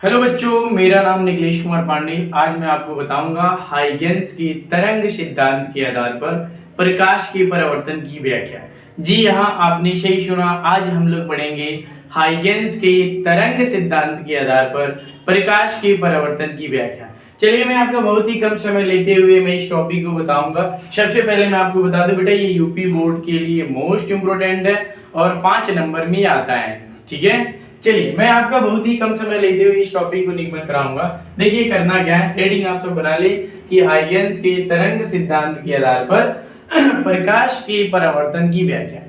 Hello बच्चों, मेरा नाम निखिलेश कुमार पांडे। आज मैं आपको बताऊंगा हाइगेंस की तरंग सिद्धांत के आधार पर प्रकाश के परावर्तन की व्याख्या। जी हाँ, आपने सही सुना। आज हम लोग पढ़ेंगे हाइगेंस के तरंग सिद्धांत के आधार पर प्रकाश के परावर्तन की व्याख्या। चलिए, मैं आपका बहुत ही कम समय लेते हुए मैं इस टॉपिक को बताऊंगा। सबसे पहले मैं आपको बता दूं बेटा, ये यूपी बोर्ड के लिए मोस्ट इम्पोर्टेंट है और 5 नंबर में आता है। ठीक है, चलिए मैं आपका बहुत ही कम समय लेते हुए इस टॉपिक को निगमन कराऊंगा। देखिए करना क्या है, हेडिंग आप सब बना ले कि हाइगेंस के तरंग सिद्धांत के आधार पर प्रकाश के परावर्तन की व्याख्या।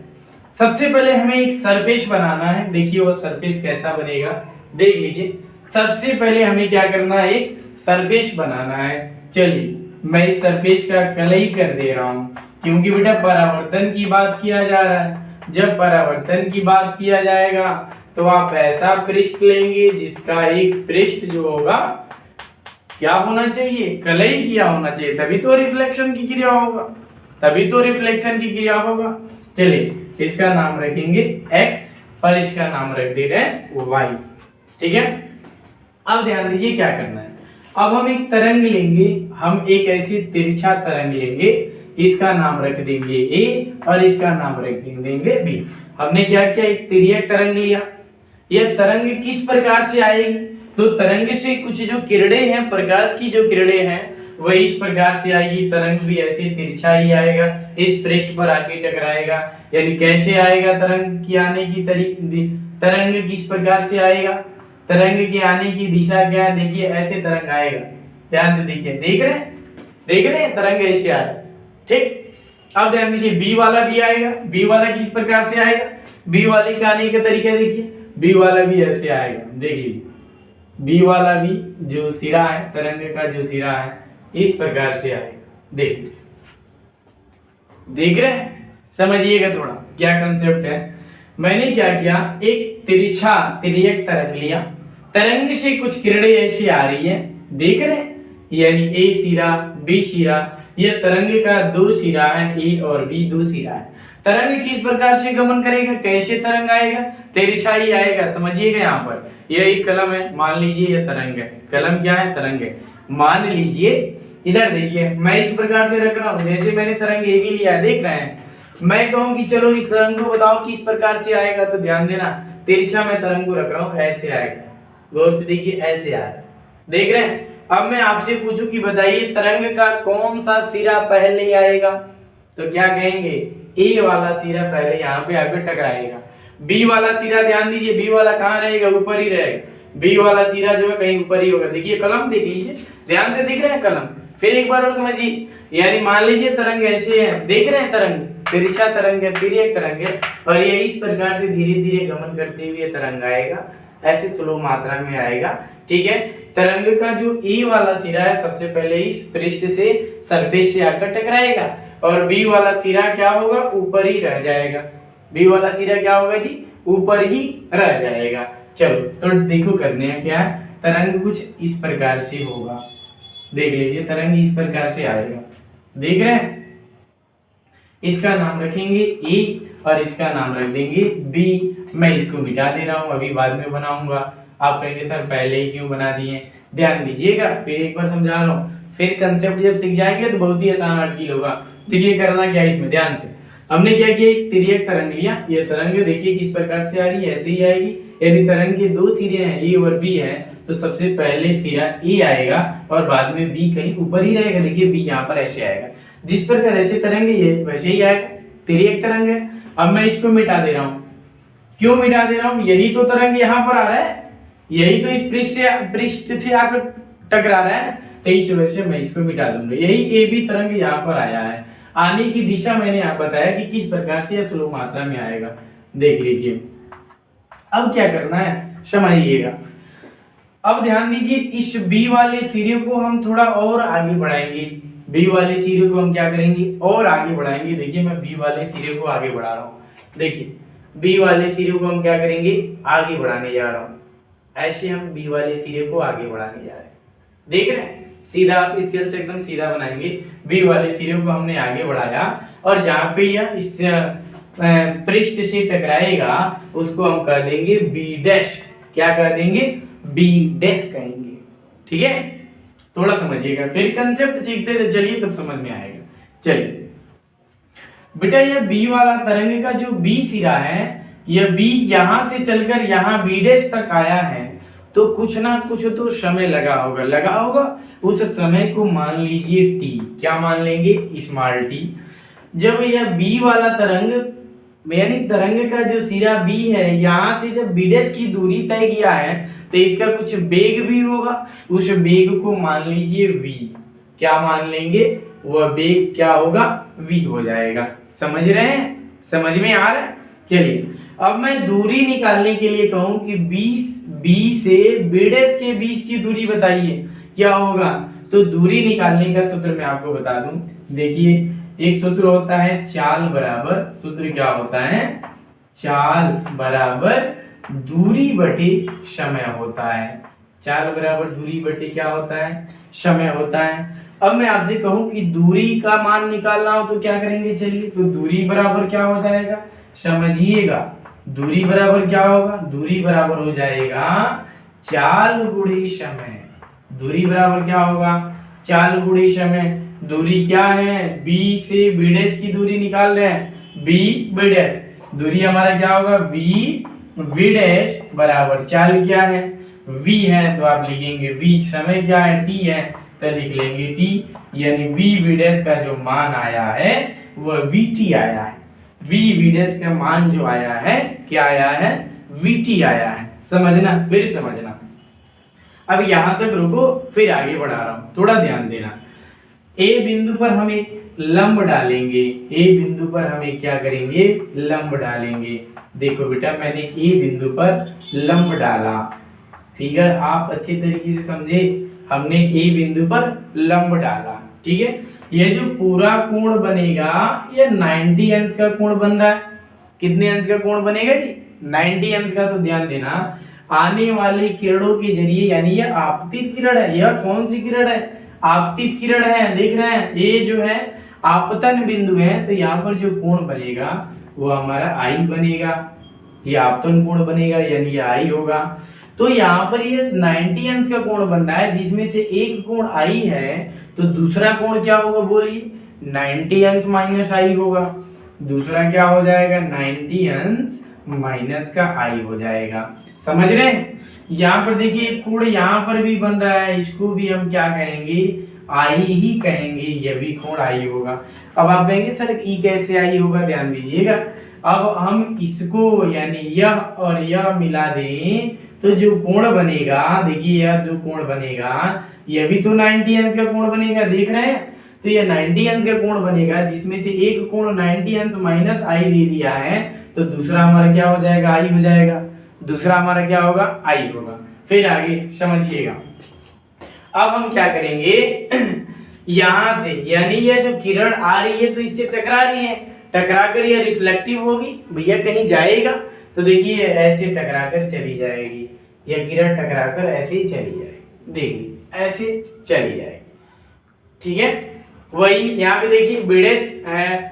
सबसे पहले हमें एक सरफेस बनाना है। देखिए वो सरफेस कैसा बनेगा, देख लीजिए। सबसे पहले हमें क्या करना है, एक सरफेस बनाना है। चलिए मैं इस सरफेस का कलई कर दे रहा हूं, क्योंकि बेटा परावर्तन की बात किया जा रहा है। जब परावर्तन की बात किया जाएगा तो आप ऐसा पृष्ठ लेंगे जिसका एक पृष्ठ जो होगा क्या होना चाहिए, कलई किया होना चाहिए, तभी तो रिफ्लेक्शन की क्रिया होगा, तभी तो रिफ्लेक्शन की क्रिया होगा। चलिए इसका नाम रखेंगे x और इसका नाम रख दे रहे हैं y। ठीक है, अब ध्यान दीजिए क्या करना है। अब हम एक तरंग लेंगे, हम एक ऐसी तिरछा तरंग लेंगे, इसका नाम रख देंगे a और इसका नाम रख देंगे b। हमने क्या किया, एक तिर्यक तरंग लिया। यह तरंग किस प्रकार से आएगी, तो तरंग से कुछ जो किरणें हैं, प्रकाश की जो किरणें हैं वह इस प्रकार से आएगी। तरंग भी ऐसे तिरछा ही आएगा, इस पृष्ठ पर आके टकराएगा। यानी कैसे आएगा तरंग की आने की तरंग किस प्रकार से आएगा, तरंग के आने की दिशा क्या है, देखिए ऐसे तरंग आएगा। ध्यान से देखिए, देख रहे हैं तरंग ऐसे आ रहा है। ठीक, अब ध्यान दीजिए बी वाला भी आएगा। बी वाला किस प्रकार से आएगा, बी वाले के आने का तरीका देखिए, बी वाला भी ऐसे आएगा। देख लीजिए बी वाला भी जो सिरा है, तरंग का जो सिरा है इस प्रकार से आएगा। देख रहे हैं, समझिएगा थोड़ा क्या कंसेप्ट है। मैंने क्या किया, एक तिर्यक तरंग लिया, तरंग से कुछ किरणें ऐसी आ रही है, देख रहे हैं, यानी ए सिरा बी सिरा। यह तरंग का दो सिरा है, ए और बी दो सिरा है। तरंग किस प्रकार से गमन करेगा, कैसे तरंग आएगा, तिरछा ही आएगा। समझिएगा, यहाँ पर यह एक कलम है, मान लीजिए यह तरंग है। कलम क्या है, तरंग है। मान लीजिए इधर देखिए मैं इस प्रकार से रख रहा हूं, जैसे मैंने तरंग ए भी लिया, देख रहे हैं। मैं कहूं कि चलो इस तरंग को बताओ किस प्रकार से आएगा, तो ध्यान देना तिरछा मैं तरंग को रख रहा हूं, ऐसे आएगा। गौर से देखिए ऐसे आ रहा है, देख रहे हैं। अब मैं आपसे पूछूं कि बताइए तरंग का कौन सा सिरा पहले आएगा, तो क्या कहेंगे, ए वाला सिरा पहले यहाँ पे आकर टकराएगा। बी वाला सिरा ध्यान दीजिए, बी वाला कहाँ रहेगा, ऊपर ही रहेगा। बी वाला सिरा जो है कहीं ऊपर ही होगा। देखिए कलम देख लीजिए, ध्यान से दिख रहे हैं कलम। फिर एक बार और समझिए, यानी मान लीजिए तरंग ऐसे है, देख रहे हैं तरंग तिरछा तरंग है, तिर्यक तरंग है, और ये इस प्रकार से धीरे धीरे गमन करते हुए तरंग आएगा, ऐसे स्लो मात्रा में आएगा। ठीक है, तरंग का जो ई वाला सिरा है सबसे पहले इस पृष्ठ से सरफेस से आकर टकराएगा, और बी वाला सिरा क्या होगा, ऊपर ही रह जाएगा। बी वाला सिरा क्या होगा जी, ऊपर ही रह जाएगा। चलो तो देखो करने हैं क्या, तरंग कुछ इस प्रकार से होगा। देख लीजिए तरंग इस प्रकार से आएगा, देख रहे हैं। इसका नाम रखेंगे ए और इसका नाम रख देंगे बी। मैं इसको मिटा दे रहा हूं, अभी बाद में बनाऊंगा। आप कहेंगे सर पहले ही क्यों बना दिए, ध्यान दीजिएगा, फिर एक बार समझा रहा हूं। फिर कंसेप्ट जब सीख जाएंगे तो बहुत ही आसान अटकील होगा। देखिए करना क्या है इसमें, ध्यान से हमने क्या किया, एक तिर्यक तरंग लिया। ये तरंग देखिए किस प्रकार से आ रही है, ऐसे ही आएगी। यदि तरंग के दो सिरे हैं, ए और बी है, तो सबसे पहले सिरा ए आएगा और बाद में बी कहीं ऊपर ही रहेगा। देखिए बी यहाँ पर ऐसे आएगा, जिस प्रकार ऐसे तरंग है वैसे ही आएगा, तिर्यक तरंग है। अब मैं इसको मिटा दे रहा हूँ। क्यों मिटा दे रहा हूँ, यही तो तरंग यहाँ पर आ रहा है, यही तो इस पृष्ठ से आकर टकरा रहा है, तो इस वजह से मैं इसको मिटा दूंगा। यही ए बी तरंग यहाँ पर आया है, आने की दिशा मैंने आप बताया कि किस प्रकार से यह स्लो मात्रा में आएगा। देख लीजिए अब क्या करना है समझिएगा। अब ध्यान दीजिए, इस बी वाले सिरे को हम थोड़ा और आगे बढ़ाएंगे। बी वाले सिरे को हम क्या करेंगे, और आगे बढ़ाएंगे। देखिए मैं बी वाले सिरे को आगे बढ़ा रहा हूँ। देखिए बी वाले सिरे को हम क्या करेंगे, आगे बढ़ाने जा रहा हूँ। ऐसे हम बी वाले सिरे को आगे बढ़ाने जा रहे हैं, देख रहे हैं। सीधा आप स्केल से एकदम सीधा बनाएंगे। बी वाले सिरे को हमने आगे बढ़ाया, और जहां पे यह इस पृष्ठ से टकराएगा उसको हम कह देंगे बी डैश। क्या कह देंगे, बी डैश कहेंगे। ठीक है, थोड़ा समझिएगा, फिर कंसेप्ट सीखते चलिए तब समझ में आएगा। चलिए बेटा, यह बी वाला तरंग का जो बी सिरा है, यह बी यहां से चलकर यहां बी डैश तक आया है, तो कुछ ना कुछ तो समय लगा होगा। उस समय को मान लीजिए टी। क्या मान लेंगे? Small T. जब यह बी वाला तरंग यानी तरंग का जो सिरा बी है, यहां से जब बी डैश की दूरी तय किया है, तो इसका कुछ वेग भी होगा। उस वेग को मान लीजिए v। क्या मान लेंगे? वह वेग क्या होगा? v हो जाएगा। समझ रहे हैं? समझ में आ रहा है? चलिए अब मैं दूरी निकालने के लिए कहूं कि बी से बी डैश के बीच की दूरी बताइए, क्या होगा? तो दूरी निकालने का सूत्र मैं आपको बता दूं। देखिए, एक सूत्र होता है चाल बराबर, सूत्र क्या होता है? चाल बराबर दूरी बटे समय होता है। चाल बराबर दूरी बटे क्या होता है? समय होता है। अब मैं आपसे कहूं कि दूरी का मान निकालना हो तो क्या करेंगे? चलिए, तो दूरी बराबर क्या हो जाएगा? समझिएगा, दूरी बराबर क्या होगा? दूरी बराबर हो जाएगा चाल गुणे समय। दूरी बराबर क्या होगा? चाल गुणे समय। दूरी क्या है? बी से बी डैश की दूरी निकाल रहे हैं, बी बी डैश। दूरी हमारा क्या होगा? वी वी डैश बराबर चाल क्या है? v है, तो आप लिखेंगे v। समय क्या है? t है, तो लिख लेंगे t। यानी v v डैश का जो मान आया है वह vt आया है। v v डैश का मान जो आया है, क्या आया है? vt आया है। समझना, फिर समझना। अब यहां तक रुको, फिर आगे बढ़ा रहा हूं, थोड़ा ध्यान देना। ए बिंदु पर हम एक लंब डालेंगे। ए बिंदु पर हमें क्या करेंगे? लंब डालेंगे। देखो बेटा, मैंने ए बिंदु पर लंब डाला। फिगर आप अच्छी तरीके से समझे। हमने ए बिंदु पर लंब डाला, ठीक है। ये जो पूरा कोण बनेगा, ये 90 अंश का कोण बन रहा है। कितने अंश का कोण बनेगा जी? 90 अंश का। तो ध्यान देना, आने वाली किरणों के जरिए, यानी यह आपतित किरण है। यह कौन सी किरण है? आपतित किरण है। देख रहे हैं, ये जो है आपतन बिंदु है, तो यहाँ पर जो कोण बनेगा वो हमारा आई बनेगा। ये आपतन कोण बनेगा, यानी ये आई होगा। तो यहाँ पर ये 90 अंश का कोण बन रहा है, जिसमें से एक कोण आई है, तो दूसरा कोण क्या होगा? बोलिए, 90 अंश माइनस आई होगा। दूसरा क्या हो जाएगा? 90 अंश माइनस का आई हो जाएगा। समझ रहे हैं? यहाँ पर देखिए कोण यहाँ पर भी बन रहा है, इसको भी हम क्या कहेंगे? आई ही कहेंगे। यह भी कोण आई होगा। अब आप कहेंगे सर ई कैसे आई होगा? ध्यान दीजिएगा। अब हम इसको यानी यह और यह मिला दें तो जो कोण बनेगा, देखिए यह जो कोण बनेगा, यह भी तो 90 अंश का कोण बनेगा। देख रहे हैं? तो यह 90 अंश का कोण बनेगा, जिसमें से एक कोण 90 अंश माइनस आई दे दिया है, तो दूसरा हमारा क्या हो जाएगा? आई हो जाएगा। दूसरा हमारा क्या होगा? आई होगा। फिर आगे समझिएगा। अब हम क्या करेंगे? यहां से, यानी यह जो किरण आ रही है तो इससे टकरा रही है, टकरा कर यह रिफ्लेक्टिव होगी। भैया कहीं जाएगा तो देखिए ऐसे टकरा कर चली जाएगी। यह किरण टकरा कर ऐसे ही चली जाएगी। देखिए ऐसे चली जाएगी, ठीक है। वही यहाँ पे देखिए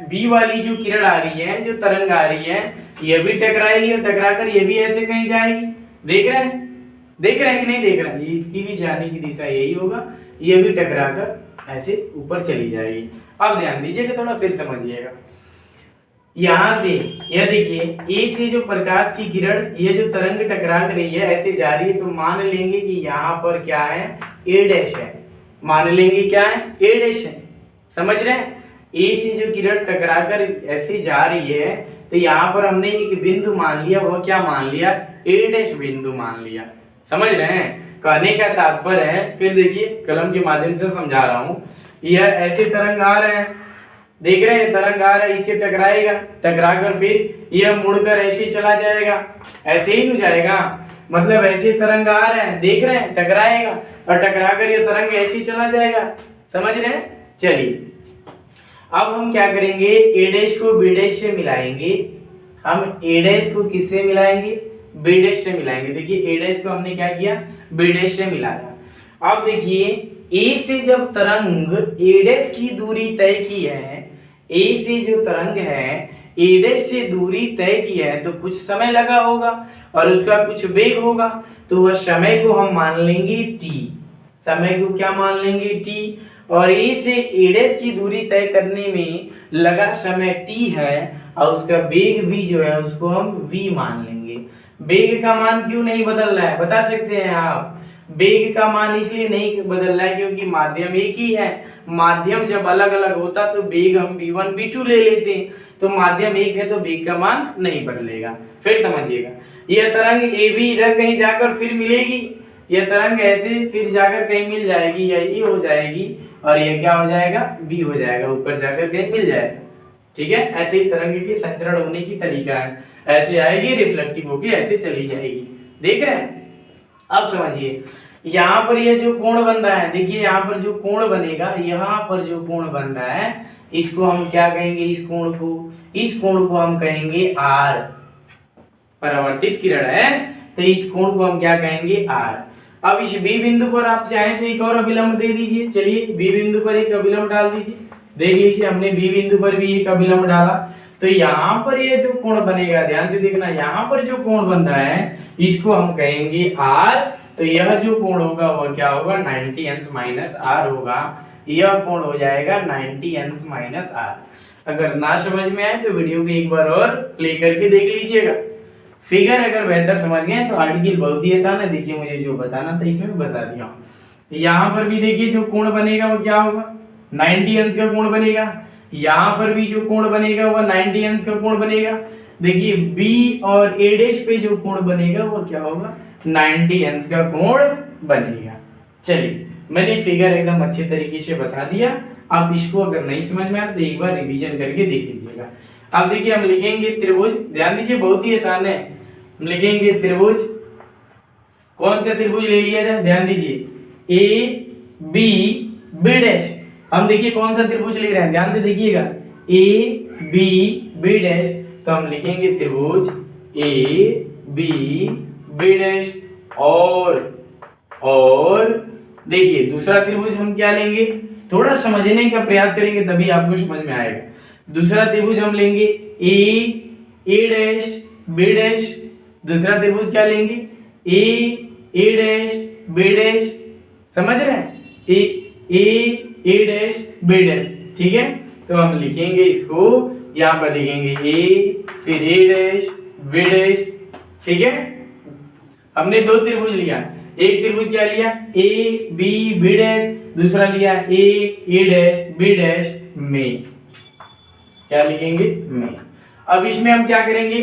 बी वाली जो किरण आ रही है, जो तरंग आ रही है, यह भी टकराएगी और टकरा कर यह भी ऐसे कहीं जाएगी। देख रहे हैं? देख रहे हैं कि नहीं देख रहे हैं? इसकी भी जाने की दिशा यही होगा। यह भी टकरा कर ऐसे ऊपर चली जाएगी। अब ध्यान दीजिएगा, थोड़ा फिर समझिएगा। यहां से यह देखिए, ए से जो प्रकाश की किरण, ये जो तरंग टकरा कर रही है, ऐसे जा रही है, तो मान लेंगे कि यहाँ पर क्या है? ए डैश है। मान लेंगे क्या है? ए डैश है। समझ रहे हैं? ए से जो किरण टकरा कर ऐसे जा रही है, तो यहाँ पर हमने एक बिंदु मान लिया। वह क्या मान लिया? ए डैश बिंदु मान लिया। समझ रहे हैं? कहने का तात्पर्य है, फिर देखिए कलम के माध्यम से समझा रहा हूं। यह ऐसे तरंग आ रहे हैं, देख रहे हैं? तरंग आ रहा है, इससे टकराएगा, टकराकर फिर यह मुड़कर ऐसे चला जाएगा। ऐसे ही नहीं जाएगा, मतलब ऐसे तरंग आ रहे हैं, देख रहे हैं? टकराएगा और टकराकर यह तरंग ऐसे चला जाएगा। समझ रहे हैं? चलिए अब हम क्या करेंगे? ए डैश को बी डैश से मिलाएंगे। हम ए डैश को किससे मिलाएंगे? बी डैश से मिलाएंगे। देखिए ए डैश को हमने क्या किया? बी डैश से मिलाया। अब देखिए ए से जब तरंग ए डैश की दूरी तय की है, ए से जो तरंग है ए डैश से दूरी तय की है तो कुछ समय लगा होगा और उसका कुछ वेग होगा, तो वह समय को हम मान लेंगे टी। समय को क्या मान लेंगे टी। और ए से ए डैश की दूरी तय करने में लगा समय टी है और उसका वेग भी जो है उसको हम v मान लेंगे। वेग का मान क्यों नहीं बदल रहा है बता सकते हैं आप? वेग का मान इसलिए नहीं बदल रहा है क्योंकि माध्यम एक ही है। माध्यम जब अलग अलग होता तो वेग हम v1 v2 ले लेते हैं, तो माध्यम एक है तो वेग का मान नहीं बदलेगा। फिर समझिएगा, यह तरंग ए भी इधर कहीं जाकर फिर मिलेगी, यह तरंग ऐसे फिर जाकर कहीं मिल जाएगी, या ए हो जाएगी और यह क्या हो जाएगा बी हो जाएगा, ऊपर जाकर कहीं मिल जाएगा। ठीक है, ऐसे ही तरंग के संचरण होने की तरीका है, ऐसे आएगी रिफ्लेक्टिव होके ऐसे चली जाएगी। देख रहे हैं? अब समझिए, यहाँ पर ये जो कोण बन रहा है, देखिए यहाँ पर जो कोण बनेगा, यहाँ पर जो कोण बन रहा है इसको हम क्या कहेंगे? इस कोण को हम कहेंगे आर। परावर्तित किरण है तो इस कोण को हम क्या कहेंगे? आर। अब इस बी बिंदु पर आप चाहें तो एक और अभिलंब दे दीजिए। चलिए बी बिंदु पर एक अभिलंब डाल दीजिए। देख लीजिए, हमने बी बिंदु पर भी एक अभिलंब डाला, तो यहाँ पर ये जो कोण बनेगा, ध्यान से देखना, यहाँ पर जो कोण बन रहा है इसको हम कहेंगे आर। तो यह जो कोण होगा वह क्या होगा? 90 अंश माइनस आर होगा। यह कोण हो जाएगा 90 अंश माइनस आर। अगर ना समझ में आए तो वीडियो को एक बार और प्ले करके देख लीजिएगा। फिगर अगर बेहतर समझ गए तो आर्टिकल बहुत ही आसान है। देखिए, मुझे जो बताना था इसमें बता दिया। यहाँ पर भी देखिए जो कोण बनेगा वो क्या होगा? 90 अंश का कोण बनेगा। यहाँ पर भी जो कोण बनेगा वह 90 अंश का कोण बनेगा। देखिए बी और ए डैश पे जो कोण बनेगा वो क्या होगा? 90 अंश का कोण बनेगा। चलिए, मैंने फिगर एकदम अच्छे तरीके से बता दिया। आप इसको अगर नहीं समझ में आया तो एक बार रिवीजन करके देख लीजिएगा। अब देखिए हम लिखेंगे त्रिभुज, ध्यान दीजिए बहुत ही आसान है। हम लिखेंगे त्रिभुज, कौन सा त्रिभुज ले लिया जाए? ध्यान दीजिए ए बी बी डैश। हम देखिए कौन सा त्रिभुज ले रहे हैं, ध्यान से देखिएगा, ए बी बी डैश। तो हम लिखेंगे त्रिभुज ए बी बी डैश। और देखिए दूसरा त्रिभुज हम क्या लेंगे? थोड़ा समझने का प्रयास करेंगे तभी आपको समझ में आएगा। दूसरा त्रिभुज हम लेंगे ए डैश बी डैश। दूसरा त्रिभुज क्या लेंगे? ए डैश बी डैश। समझ रहे हैं? ए डैश बी डैश। ठीक है, तो हम लिखेंगे इसको, यहाँ पर लिखेंगे ए, फिर ए डैश बी डैश। ठीक है, हमने दो त्रिभुज लिया। एक त्रिभुज क्या लिया? A B B dash. दूसरा लिया ए डैश बी डैश में। क्या लिखेंगे? में। अब इसमें हम क्या करेंगे?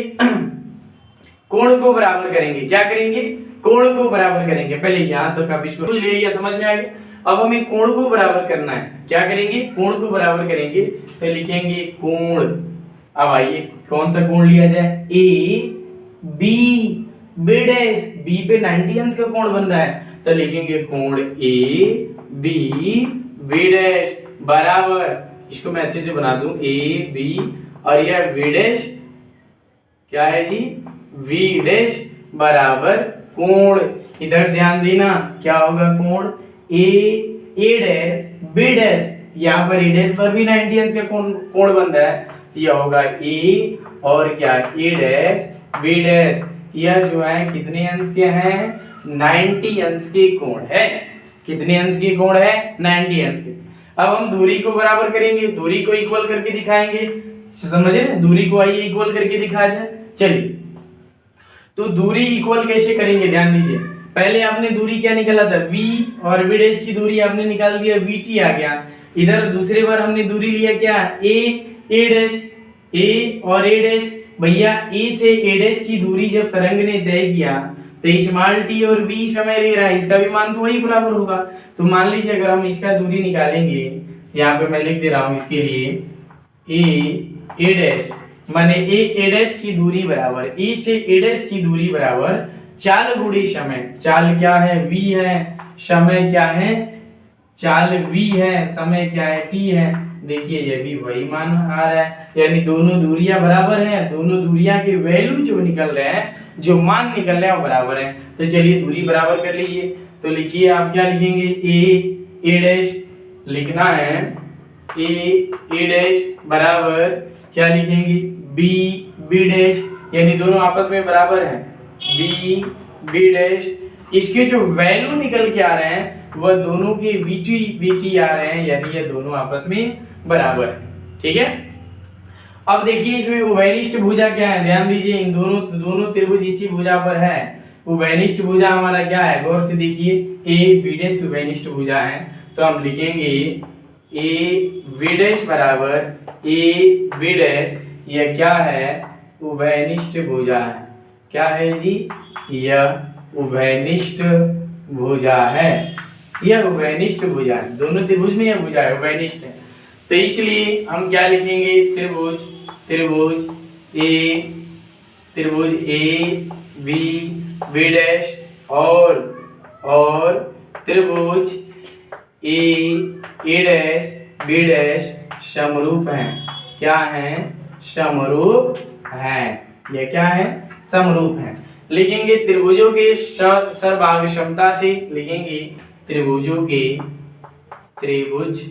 कोण को बराबर करेंगे। क्या करेंगे? कोण को बराबर करेंगे। पहले यहाँ तक आप इसको ले लिया, समझ में आएगा। अब हमें कोण को बराबर करना है। क्या करेंगे? कोण को बराबर करेंगे तो लिखेंगे कोण। अब आइए कौन सा कोण लिया जाए? A B B dash. B पे 90 अंश का कोण बन रहा है तो लिखेंगे कोण ए बी बी डैश बराबर, इसको मैं अच्छे से बना दूं, ए बी और यह वी डैश क्या है जी? वी डैश बराबर कोण। इधर ध्यान देना, क्या होगा? कोण ए डैश बी डैश। यहाँ पर ए डैश पर भी 90 अंश का कोण बन रहा है, यह होगा ए और क्या? ए डैश बी डैश। यह जो है कितने अंश के हैं? 90 अंश के कोण है। कितने अंश के कोण है? 90 अंश के। अब हम दूरी को बराबर करेंगे, दूरी को इक्वल करके दिखाएंगे। समझे? दूरी को आइए इक्वल करके दिखाया जाए। चलिए, तो दूरी इक्वल कैसे करेंगे? ध्यान दीजिए, पहले आपने दूरी क्या निकाला था? v और v डैश की दूरी आपने निकाल दिया, vt आ गया। इधर दूसरे बार हमने दूरी लिया क्या? a डैश, a और a डैश। भैया a से a डैश की दूरी जब तरंग ने तय किया तो स्मॉल t और v समय ले रहा है, इसका भी मान तो वही बराबर होगा। तो मान लीजिए अगर हम इसका दूरी निकालेंगे, यहाँ पे मैं लिख दे रहा हूँ इसके लिए a डैश माने a डैश की दूरी बराबर, a से a डैश की दूरी बराबर चाल गुणे समय। चाल क्या है? v है। समय क्या है? चाल v है। समय क्या है? t है। देखिए ये भी वही मान आ रहा है, यानी दोनों दूरियां बराबर हैं। दोनों दूरियां के वैल्यू जो निकल रहे हैं, जो मान निकल रहे हैं वो बराबर हैं। तो चलिए दूरी बराबर कर लीजिए। तो लिखिए, आप क्या लिखेंगे? ए डैश लिखना है, ए डैश बराबर क्या लिखेंगे? बी बी डैश, यानी दोनों आपस में बराबर हैं, बी बी डैश। इसके जो वैल्यू निकल के आ रहे हैं वह दोनों के बीटी बीटी आ रहे हैं, यानी ये दोनों आपस में बराबर हैं। ठीक है, अब देखिए इसमें उभयनिष्ठ भुजा क्या है, ध्यान दीजिए, इन दोनों त्रिभुज इसी भुजा पर है। उभयनिष्ठ भुजा हमारा क्या है, गौर से देखिए, ए बी डैश उभयनिष्ठ भुजा है, तो हम लिखेंगे ए बी डैश बराबर ए बी डैश, यह क्या है, उभयनिष्ठ भुजा है। क्या है जी, यह उभयनिष्ठ भुजा है, यह उभयनिष्ठ भुजा है, दोनों त्रिभुज में यह भुजा है, उभयनिष्ठ है। तो इसलिए हम क्या लिखेंगे, त्रिभुज त्रिभुज ए बी बी डैश और त्रिभुज ए डैश बी डैश समरूप हैं। क्या हैं, समरूप हैं, ये क्या है, समरूप हैं। लिखेंगे त्रिभुजों के सर्वांग क्षमता से, लिखेंगे त्रिभुजों के, त्रिभुज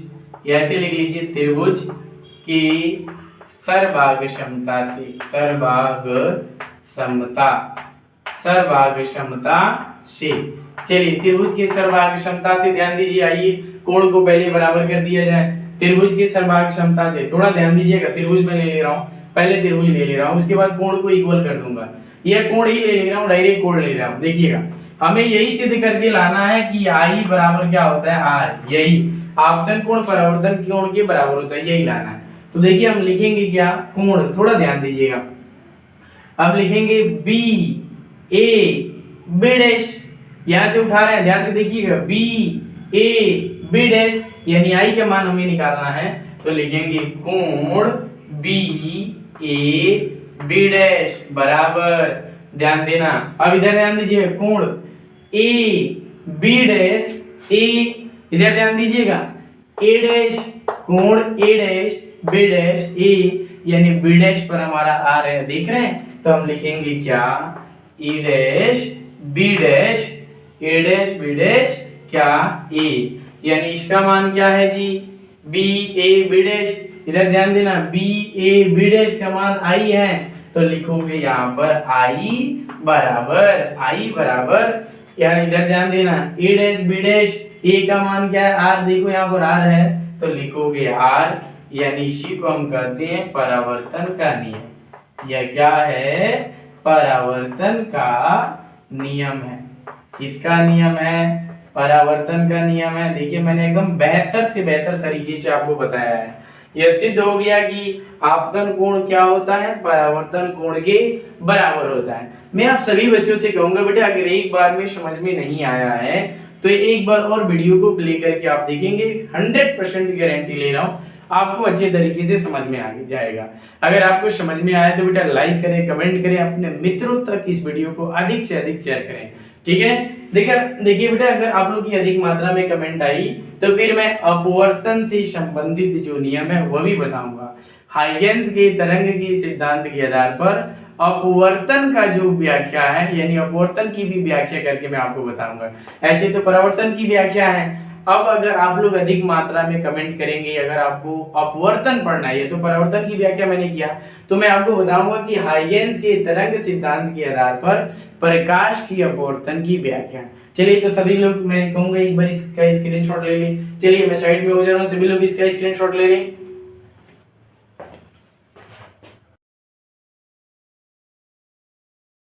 ऐसे लिख लीजिए, त्रिभुज की सर्वांग क्षमता से, सर्वांग क्षमता से। चलिए त्रिभुज की सर्वांग क्षमता से ध्यान दीजिए, आइए कोण को पहले बराबर कर दिया जाए। त्रिभुज की सर्वांग क्षमता से थोड़ा ध्यान दीजिएगा, त्रिभुज में ले रहा हूँ, पहले त्रिभुज ले रहा हूँ, उसके बाद कोण को इक्वल कर दूंगा। यह कोण ही ले रहा हूँ, डायरेक्ट कोण ले रहा हूँ। देखिएगा हमें यही सिद्ध करके लाना है कि आई बराबर क्या होता है, आर, यही आपतन कोण परावर्तन कोण के बराबर होता है, यही लाना है। तो देखिए हम लिखेंगे क्या, कोण, थोड़ा ध्यान दीजिएगा, अब लिखेंगे बी ए बी डैश, यहां से उठा रहे हैं, ध्यान से देखिएगा, बी ए बी डैश, यानी आई का मान हमें निकालना है, तो लिखेंगे कोण बी ए बी डैश बराबर, ध्यान देना, अब इधर ध्यान दीजिए, कोण ए बी डैश ए, इधर ध्यान दीजिएगा, ए डैश, कोण ए डैश बी डैश ए, यानी बी डैश पर हमारा आ रहा है, देख रहे हैं, तो हम लिखेंगे क्या, ए डैश बी डैश, ए डैश बी डैश क्या, ए, यानी इसका मान क्या है जी, बी ए बी डैश, इधर ध्यान देना, बी ए बी डैश का मान आई है, तो लिखोगे यहाँ पर आई बराबर, यहाँ इधर ध्यान देना, ए डैश बी डैश, ए का मान क्या है, आर, देखो यहाँ पर आर है, तो लिखोगे आर, यानी इसी को हम कहते हैं परावर्तन का नियम। यह क्या है, परावर्तन का नियम है। किसका नियम है, परावर्तन का नियम है। देखिए मैंने एकदम बेहतर से बेहतर तरीके से आपको बताया है। यह सिद्ध हो गया कि आपतन कोण क्या होता है, परावर्तन कोण के बराबर होता है। मैं आप सभी बच्चों से कहूंगा बेटा, अगर एक बार में समझ में नहीं आया है तो एक बार और वीडियो को प्ले करके आप देखेंगे, 100% गारंटी ले रहा हूँ आपको अच्छे तरीके से समझ में आ जाएगा। अगर आपको समझ में आया तो बेटा लाइक करें, कमेंट करें, अपने मित्रों तक इस वीडियो को अधिक से अधिक शेयर करें, ठीक है। देखिए बेटा, अगर आप लोग की अधिक मात्रा में कमेंट आई तो फिर मैं अपवर्तन से संबंधित जो नियम है वह भी बताऊंगा। हाइगेंस के तरंग की सिद्धांत के आधार पर अपवर्तन का जो व्याख्या है, यानी अपवर्तन की भी व्याख्या करके मैं आपको बताऊंगा। ऐसे तो परावर्तन की व्याख्या है, अब अगर आप लोग अधिक मात्रा में कमेंट करेंगे, अगर आपको अपवर्तन पढ़ना है तो परावर्तन की व्याख्या मैंने किया, तो मैं आपको बताऊंगा कि हाइगेंस के तरंग सिद्धांत के आधार पर प्रकाश की अपवर्तन की व्याख्या। चलिए तो सभी लोग, मैं कहूंगा एक बार इसका स्क्रीनशॉट ले लें। चलिए मैं साइड में हो जा रहा हूँ, सभी लोग इसका स्क्रीनशॉट ले लें।